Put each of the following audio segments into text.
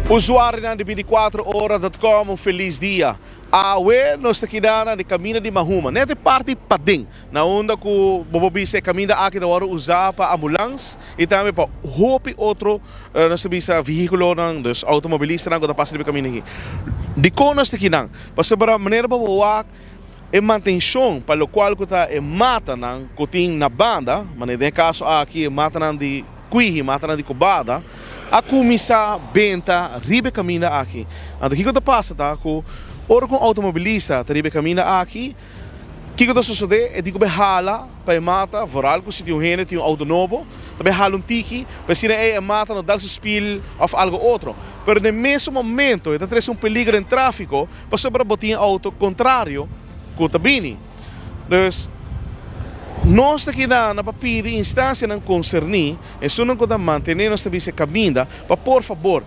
Usuário ng 24horas.com, um feliz dia. Awe, nós aqui na caminho de Mahuma. Nete parte pading, na onda ko bobobise caminho aqui da hora usar para ambulância e também para hope outro nós bisa veículo ng dos automobilista ng da passa de caminho aqui. Di ko nós aqui nang, para para maneira para buwak e manutenção para o qual ko ta e mata ng kuting na banda, maneira caso aqui mata ng di kuihi, mata ng di kubada. A começar benta ribe caminha aqui. Então o que está passando tá com ora com automobilista tá ribe caminha aqui. O que está sucedendo é que hala para mata voral com se tem gente tem auto novo, também hala tiki, para se é mata no dar spill of algo outro. Pero no mesmo momento, está traz peligro em tráfico, para sobre botar auto contrário com tabini. Dus nós aqui na papel instância não concerni, é só não podemos manter nossa visa caminha, para por favor,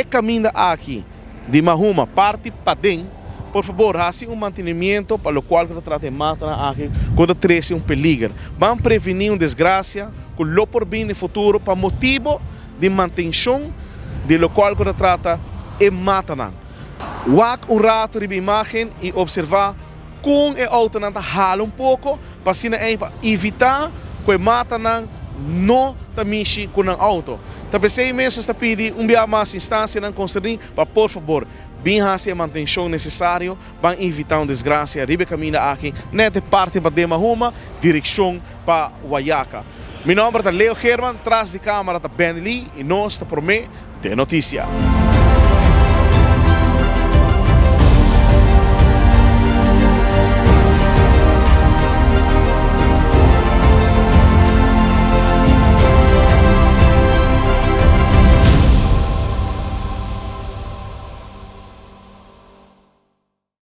caminha aqui de Mahuma parte para dentro, por favor, faça mantenimento para o qual que trata de matar aqui quando traz peligro. Vamos prevenir desgraça, com o por bem no futuro, para motivo de manutenção de lo qual que trata de matar. Wak rato de imagem e observar com o auto não hala pouco para evitar que mata não tamishi com o auto. Também sei mesmo está pedindo mais instância não concernir para por favor bem fazer a manutenção necessária para evitar desgraça. Ribe caminho aqui nete parte para Mahuma, direção para Guayaca. Meu nome é Leo Herman, atrás de câmera está Bentley e nós está por mim de notícia.